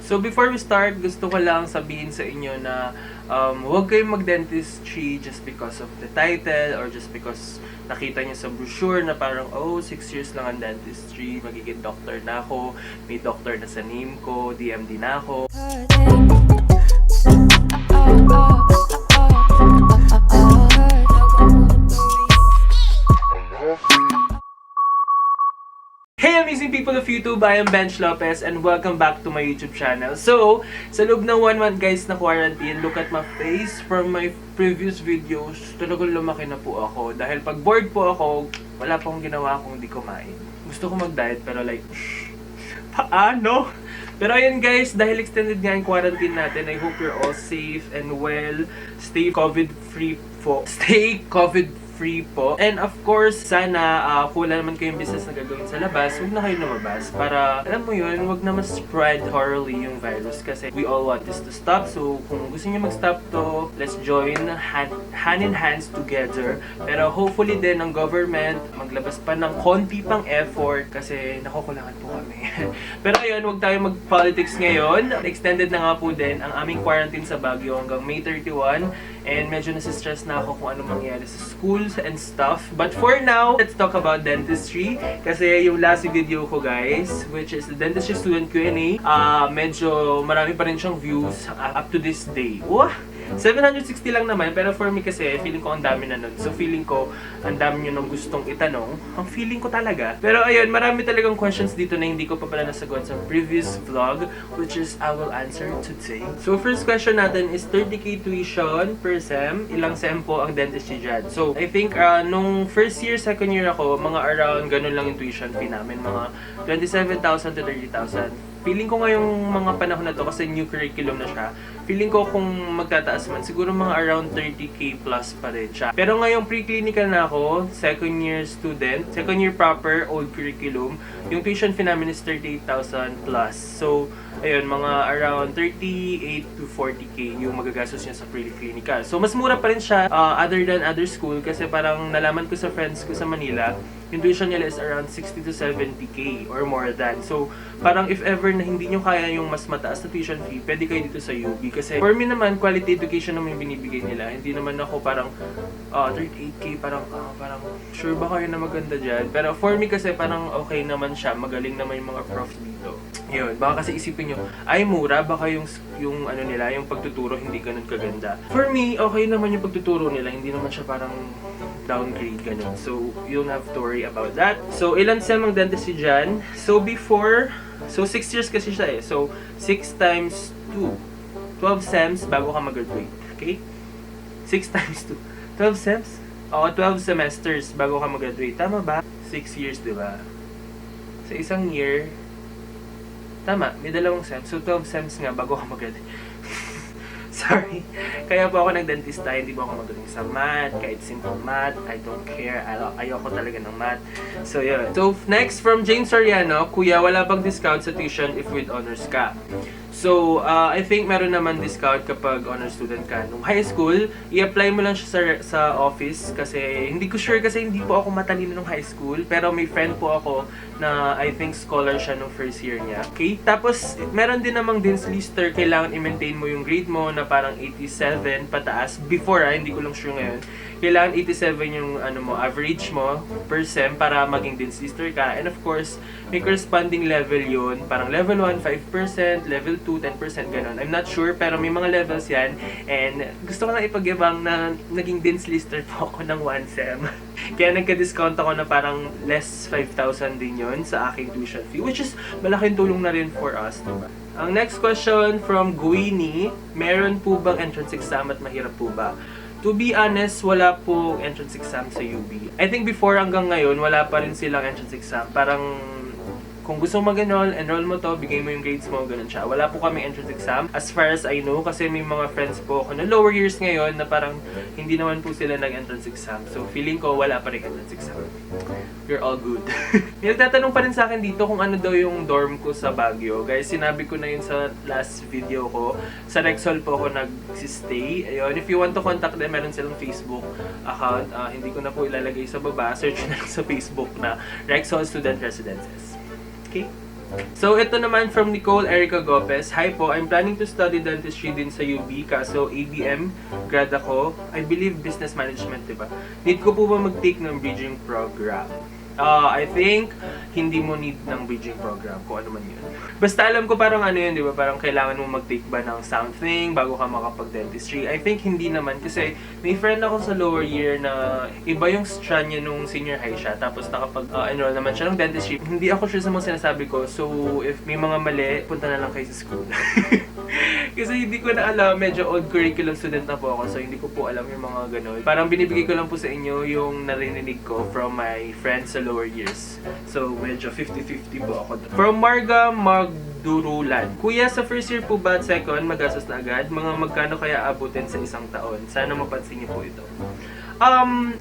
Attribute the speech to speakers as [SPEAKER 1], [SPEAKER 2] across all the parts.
[SPEAKER 1] So before we start, gusto ko lang sabihin sa inyo na huwag kayong mag-dentistry just because of the title or just because nakita niyo sa brochure na parang, oh, 6 years lang ang dentistry, magiging doctor na ako, may doctor na sa name ko, DMD na ako. Hey amazing people of YouTube, I am Bench Lopez and welcome back to my YouTube channel. So, sa loob ng 1 month guys na quarantine, look at my face from my previous videos. Talagang lumaki na po ako. Dahil pag bored po ako, wala pong ginawa kung di kumain. Gusto ko mag-diet pero like, paano? Pero ayun guys, dahil extended nga yung quarantine natin, I hope you're all safe and well. Stay COVID-free po. Stay COVID-free po. And of course, sana kung wala naman kayong business na gagawin sa labas, huwag na kayo lumabas. Para, alam mo yun, huwag na mas-spread thoroughly yung virus. Kasi we all want this to stop. So, kung gusto niyo mag-stop to, let's join hand in hands together. Pero hopefully din ng government, maglabas pa ng konti pang effort kasi nakukulangan po kami. Pero ayun, huwag tayo mag-politics ngayon. Extended na nga po din ang aming quarantine sa Baguio hanggang May 31. And medyo nasa-stress na ako kung ano mangyayari sa schools and stuff. But for now, let's talk about dentistry. Kasi yung last video ko guys, which is the dentistry student Q&A, medyo marami pa rin siyang views up to this day. 760 lang naman, pero for me kasi, feeling ko ang dami na nun. So feeling ko, ang dami nyo nang gustong itanong. Ang feeling ko talaga. Pero ayun, marami talagang questions dito na hindi ko pa pala nasagot sa previous vlog, which is I will answer today. So first question natin is 30k tuition per sem. Ilang sem po ang dentistry dyan? So I think nung first year, second year ako, mga around ganun lang yung tuition fee namin. Mga 27,000 to 30,000. Feeling ko ngayong mga panahon na to kasi new curriculum na siya. Feeling ko kung magtataas man, siguro mga around 30k plus pa rin siya. Pero ngayong pre-clinical na ako, second year student, second year proper, old curriculum, yung tuition fee namin is 38,000 plus. So, ayun, mga around 38 to 40k yung magagastos niya sa pre-clinical. So, mas mura pa rin siya other than other school kasi parang nalaman ko sa friends ko sa Manila, yung tuition nila is around 60 to 70k or more than. So, parang if ever na hindi nyo kaya yung mas mataas na tuition fee, pwede kayo dito sa UB. Kasi for me naman, quality education naman yung binibigay nila. Hindi naman ako parang 38k, parang sure ba kayo na maganda dyan? Pero for me kasi parang okay naman siya. Magaling naman yung mga prof dito. Yun, baka kasi isipin nyo, ay mura, baka yung ano nila, yung pagtuturo hindi ganun kaganda. For me, okay naman yung pagtuturo nila. Hindi naman siya parang downgrade ganun. So, you don't have to worry about that. So, ilan sem ang dentistry dyan? So, 6 years kasi siya eh. So, 6 times 2. 12 sems bago ka mag-graduate. Okay? 6 times 2. 12 sems? Oo, 12 semesters bago ka mag-graduate. Tama ba? 6 years, di ba? Sa isang year, tama, may 2 sems. So, 12 sems nga bago ka mag-graduate. Sorry. Kaya po ako nag-dentista, hindi po ako magaling sa math, kahit simple math, I don't care, ayoko talaga ng math. So, yun. So, next from James Soriano, Kuya, wala bang discount sa tuition if with honors ka? So, I think meron naman discount kapag honor student ka. Nung high school, i-apply mo lang siya sa office kasi hindi ko sure kasi hindi po ako matalino nung high school. Pero may friend po ako na I think scholar siya nung first year niya. Okay? Tapos, meron din namang Dean's Lister, kailangan i-maintain mo yung grade mo na parang 87 pataas. Before, hindi ko lang sure ngayon. Kailangan 87 yung average mo per sem para maging Dean's Lister ka. And of course, may corresponding level yun. Parang level 1, 5%, level 2, 10%, ganun. I'm not sure, pero may mga levels yan. And gusto ko lang ipagyabang na naging Dean's Lister po ako ng 1 sem. Kaya nagka-discount ako na parang less 5,000 din yun sa aking tuition fee. Which is malaking tulong na rin for us, diba? Ang next question from Guini, meron po bang entrance exam at mahirap po ba? To be honest, wala po entrance exam sa UB. I think before hanggang ngayon, wala pa rin silang entrance exam. Parang kung gusto mo enroll mo to, bigay mo yung grades mo, ganun siya. Wala po kami entrance exam, as far as I know, kasi may mga friends po ako na lower years ngayon na parang hindi naman po sila nag-entrance exam. So, feeling ko wala pa rin entrance exam. You're all good. May nagtatanong pa rin sa akin dito kung ano daw yung dorm ko sa Baguio. Guys, sinabi ko na yun sa last video ko. Sa Rexall po ako nag-stay. Ayun, if you want to contact them, meron silang Facebook account. Hindi ko na po ilalagay sa baba. Search na lang sa Facebook na Rexall Student Residences. Okay? So, ito naman from Nicole Erica Gopez. Hi po, I'm planning to study dentistry din sa UB, kaso ABM, grad ako. I believe business management, diba? Need ko po ba mag-take ng bridging program? I think, hindi mo need ng bridging program, kung ano man yun. Basta alam ko parang ano yun, di ba? Parang kailangan mo mag-take ba ng something bago ka makapag-dentistry. I think hindi naman kasi may friend ako sa lower year na iba yung strand niya nung senior high siya. Tapos nakapag-enroll naman siya ng dentistry. Hindi ako sure sa mga sinasabi ko. So, if may mga mali, punta na lang kayo sa school. Kasi hindi ko na alam, medyo old curriculum student na po ako. So, hindi ko po alam yung mga ganun. Parang binibigay ko lang po sa inyo yung narinig ko from my friends sa lower years. So, medyo 50-50 po ako. From Marga Magdurulan. Kuya, sa first year po ba at second, magastos na agad? Mga magkano kaya abutin sa isang taon? Sana mapansin niyo po ito.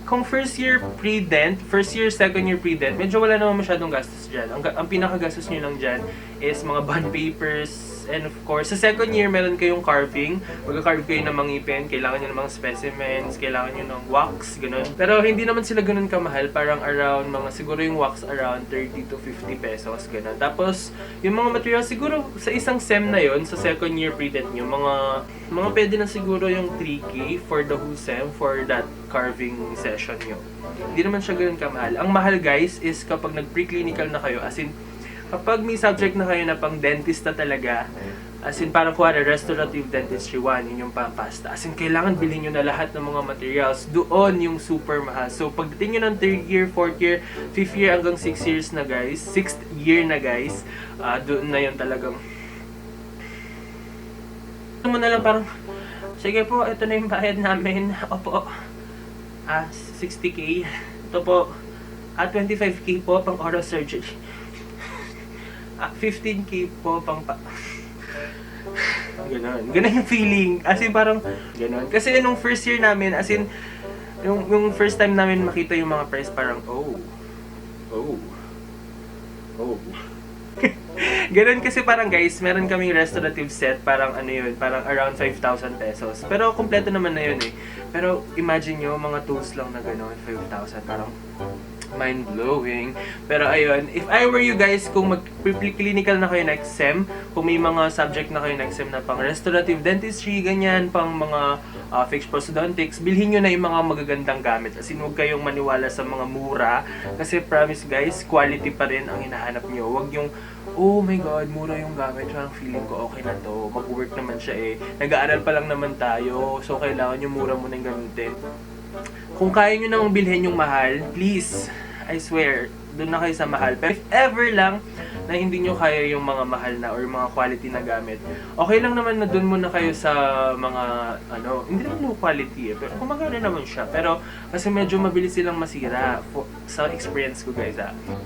[SPEAKER 1] Kung first year pre-dent, first year, second year pre-dent, medyo wala naman masyadong gastos dyan. Ang pinakagastos nyo lang dyan is mga bond papers, and of course, sa second year, meron kayong carving. Magka-carve kayo ng mga ngipin, kailangan nyo ng mga specimens, kailangan nyo ng wax, ganun. Pero hindi naman sila ganun kamahal, parang around, siguro yung wax around 30 to 50 pesos, ganun. Tapos, yung mga materials, siguro sa isang sem na yon sa second year pre-dent nyo, mga pwede na siguro yung 3K for the whole sem, for that carving session nyo. Hindi naman siya ganun kamahal. Ang mahal guys is kapag nag-preclinical na kayo, as in, kapag may subject na kayo na pang dentista talaga, as in parang kuwari restorative dentistry 1, yun yung pasta. As in kailangan bilhin nyo na lahat ng mga materials. Doon yung super mahal. So pagdating nyo ng 3rd year, 4th year, 5th year hanggang 6 years na guys, 6th year na guys, doon na yun talagang mo na lang parang, sige po, ito na yung bayad namin. Opo, 60k. Ito po, 25k po pang oral surgery. 15k po pang Ganon yung feeling. As in parang ganon. Kasi nung first year namin, as in yung first time namin makita yung mga price, parang oh. Ganon kasi parang guys, meron kaming restorative set, parang ano yun, parang around 5,000 pesos. Pero kompleto naman na yun eh. Pero imagine nyo, mga tools lang na ganon, 5,000, parang mind-blowing. Pero ayun, if I were you guys, kung mag-clinical na kayo next sem, kung may mga subject na kayo next sem na pang restorative dentistry, ganyan, pang mga fixed prosthodontics, bilhin nyo na yung mga magagandang gamit. As in, huwag kayong maniwala sa mga mura. Kasi promise guys, quality pa rin ang hinahanap nyo. Huwag yung, oh my god, mura yung gamit. Parang feeling ko okay na to. Mag-work naman siya eh. Nag-aaral pa lang naman tayo. So, kailangan yung mura mo nang gamitin. Kung kaya nyo namang bilhin yung mahal, please, I swear, doon na kayo sa mahal. Pero if ever lang na hindi nyo kaya yung mga mahal na or mga quality na gamit, okay lang naman na doon muna kayo sa mga, hindi naman low quality eh, pero kumagana naman siya. Pero kasi medyo mabilis silang masira sa experience ko guys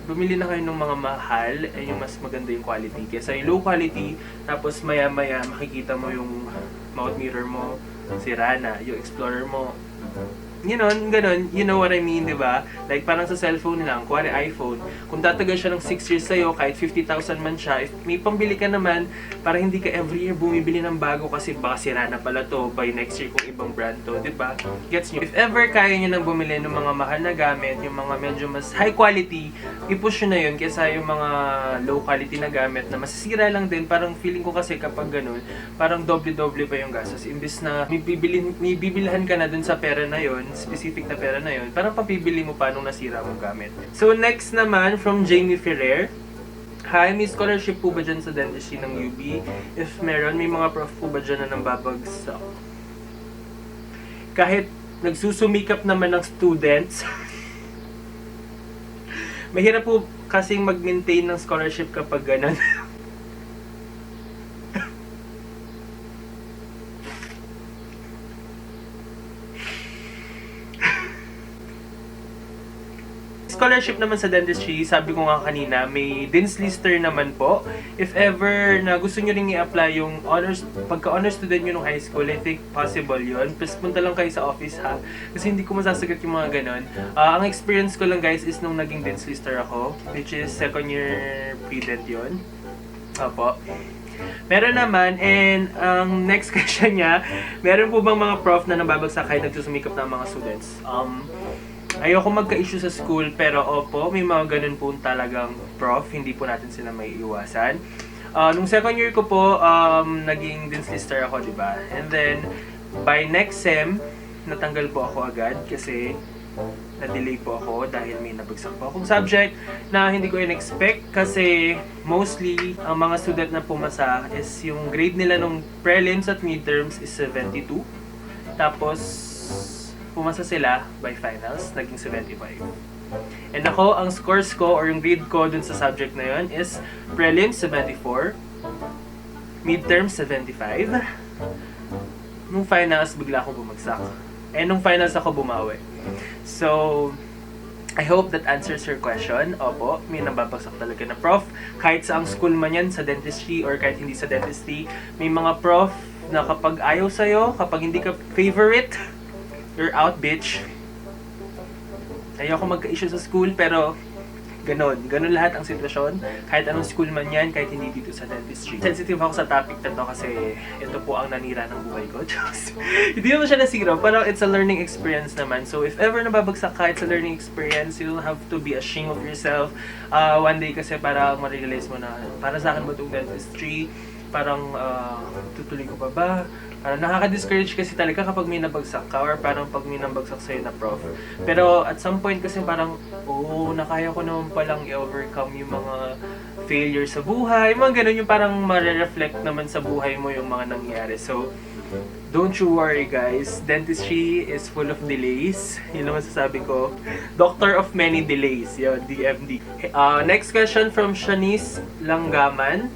[SPEAKER 1] Bumili na kayo ng mga mahal, yung mas maganda yung quality. Kesa yung low quality, tapos maya-maya makikita mo yung mouth mirror mo, sira na, yung explorer mo, ganon, you know what I mean, di ba? Like, parang sa cellphone lang, kuwari iPhone, kung tatagal siya ng 6 years sa'yo, kahit 50,000 man siya, if may pambili ka naman, para hindi ka every year bumibili ng bago kasi baka sira na pala to by next year kung ibang brand to, di ba? Gets nyo? If ever kaya nyo nang bumili ng mga mahal na gamit, yung mga medyo mas high quality, i-push nyo na yun kaysa yung mga low quality na gamit na masisira lang din. Parang feeling ko kasi kapag ganun, parang doble-doble pa yung gastos. Imbis na may bibilhan ka na dun sa pera na yun, specific na pera na yun, parang papibili mo pa nung nasira mong gamit. So next naman, from Jamie Ferrer. Hi, may scholarship po ba dyan sa dentistry ng UB? If meron, may mga prof po ba dyan na nambabagsak? Kahit nagsusumikap naman ng students, mahirap po kasing mag-maintain ng scholarship kapag ganun. Scholarship naman sa dentistry, sabi ko nga kanina, may Dean's Lister naman po. If ever na gusto nyo rin i-apply yung honors, pagka-honors student nyo nung high school, I think possible yun. Plus, punta lang kayo sa office ha. Kasi hindi ko masasagot yung mga ganon. Ang experience ko lang guys is nung naging Dean's Lister ako, which is second year pre-dent yun. Opo. Meron naman, and ang next question niya, meron po bang mga prof na nababagsak kahit nagsusumikap ng mga students? Ayoko magka-issue sa school, pero opo, may mga ganun po talagang prof, hindi po natin sila may iwasan. Nung second year ko po, naging dance lister ako, di ba? And then, by next sem, natanggal po ako agad kasi na-delay po ako dahil may nabagsak po akong subject na hindi ko in-expect kasi mostly ang mga student na pumasa is yung grade nila nung prelims at midterms is 72. Tapos pumasa sila by finals, naging 75. And ako, ang scores ko or yung grade ko dun sa subject na yun is prelims 74, midterms 75. Nung finals, bigla akong bumagsak. And nung finals ako bumawi. So, I hope that answers your question. Opo, may nababagsak talaga na prof. Kahit sa ang school man yan, sa dentistry or kahit hindi sa dentistry, may mga prof na kapag ayaw sa'yo, kapag hindi ka favorite, you're out, bitch. Ayoko magka-issue sa school, pero ganon lahat ang sitwasyon. Kahit anong school man yan, kahit hindi dito sa dentistry. Sensitive ako sa topic na to kasi ito po ang nanira ng buhay ko. Hindi naman siya nasira, parang it's a learning experience naman. So if ever nababagsak ka, it's a learning experience. You don't have to be ashamed of yourself. One day kasi parang ma-realize mo na, para sa akin ba itong dentistry? Parang tutuloy ko pa ba? Nakaka-discourage kasi talaga kapag may nabagsak ka or parang pag may nabagsak sa'yo na prof. Pero at some point kasi parang, nakaya ko naman palang i-overcome yung mga failure sa buhay. Mga ganun yung parang ma-reflect naman sa buhay mo yung mga nangyari. So, don't you worry guys. Dentistry is full of delays. Yun naman sasabi ko. Doctor of many delays. Yun, DMD. Next question from Shanice Langaman.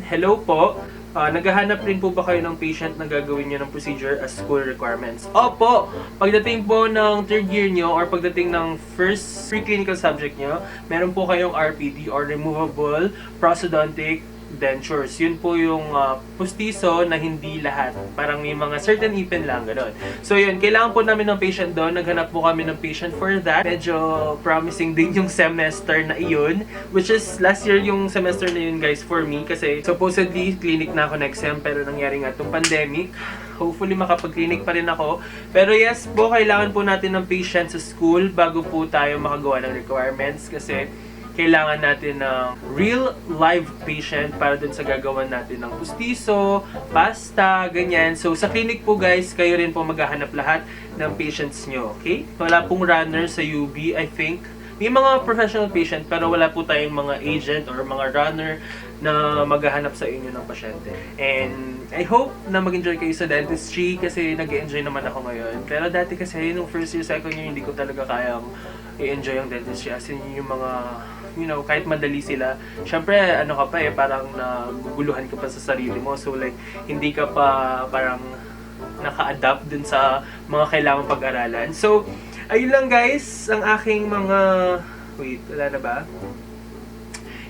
[SPEAKER 1] Hello po. Naghahanap rin po ba kayo ng patient na gagawin nyo ng procedure as school requirements? Opo! Pagdating po ng third year nyo or pagdating ng first preclinical subject nyo, meron po kayong RPD or removable prosthodontic dentures. Yun po yung pustiso na hindi lahat. Parang may mga certain ipin lang, gano'n. So yun, kailangan po namin ng patient doon. Naghanap po kami ng patient for that. Medyo promising din yung semester na iyon. Which is, last year yung semester na yun guys for me. Kasi supposedly, clinic na ako next sem. Pero nangyari nga itong pandemic. Hopefully makapag-clinic pa rin ako. Pero yes po, kailangan po natin ng patient sa school bago po tayo makagawa ng requirements. Kasi kailangan natin ng real live patient para dun sa gagawan natin ng pustiso, pasta, ganyan. So sa clinic po guys, kayo rin po maghahanap lahat ng patients nyo, okay? Wala pong runner sa UB, I think. May mga professional patient pero wala po tayong mga agent or mga runner na maghahanap sa inyo ng pasyente. And I hope na mag-enjoy kayo sa dentistry kasi nag-enjoy naman ako ngayon. Pero dati kasi nung first year, second year, hindi ko talaga kayang i-enjoy ang dentistry. As in yung mga kahit madali sila, syempre, parang naguguluhan ka pa sa sarili mo. So, like, hindi ka pa parang naka-adapt dun sa mga kailangang pag-aralan. So, ayun lang guys, ang aking mga... Wait, wala na ba?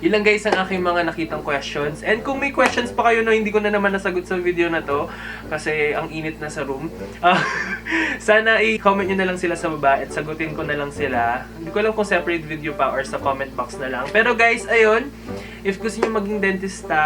[SPEAKER 1] Yun lang guys ang aking mga nakitang questions. And kung may questions pa kayo na hindi ko na naman nasagot sa video na to, kasi ang init na sa room, sana i-comment nyo na lang sila sa baba at sagutin ko na lang sila. Hindi ko alam kung separate video pa or sa comment box na lang. Pero guys, ayun, if gusto nyo maging dentista,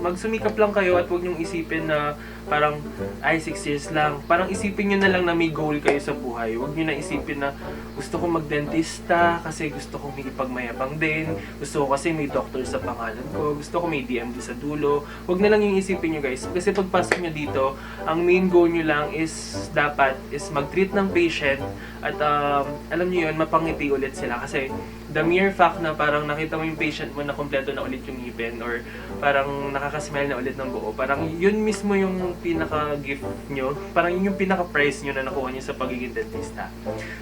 [SPEAKER 1] magsumikap lang kayo at huwag nyong isipin na parang, 6 years lang. Parang isipin nyo na lang na may goal kayo sa buhay. Huwag nyo na isipin na gusto kong magdentista kasi gusto kong may ipagmayabang din. Gusto ko kasi may doctor sa pangalan ko. Gusto ko may DMD sa dulo. Huwag na lang yung isipin nyo guys. Kasi pagpasok nyo dito, ang main goal nyo lang is dapat is mag-treat ng patient at alam nyo yun, mapangiti ulit sila. Kasi the mere fact na parang nakita mo yung patient mo na kompleto na ulit yung ngipin or parang nakakasmile na ulit ng buo, parang yun mismo yung pinaka-gift nyo. Parang yun yung pinaka-prize nyo na nakuha nyo sa pagiging dentista.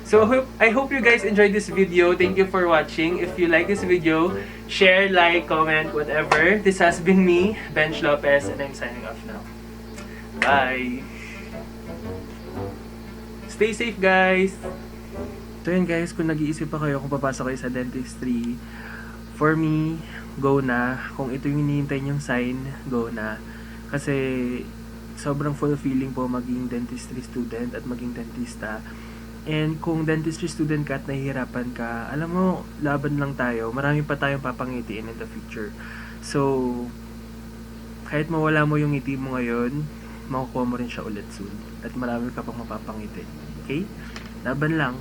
[SPEAKER 1] So, I hope you guys enjoyed this video. Thank you for watching. If you like this video, share, like, comment, whatever. This has been me, Bench Lopez, and I'm signing off now. Bye! Stay safe, guys! So yun guys, kung nag-iisip pa kayo kung papasok kayo sa dentistry, for me, go na. Kung ito yung hinihintay niyong sign, go na. Kasi sobrang fulfilling po maging dentistry student at maging dentista. And kung dentistry student ka at nahihirapan ka, alam mo, laban lang tayo. Marami pa tayong papangitiin in the future. So, kahit mawala mo yung ngiti mo ngayon, makukuha mo rin siya ulit soon. At marami ka pang mapapangiti. Okay? Laban lang.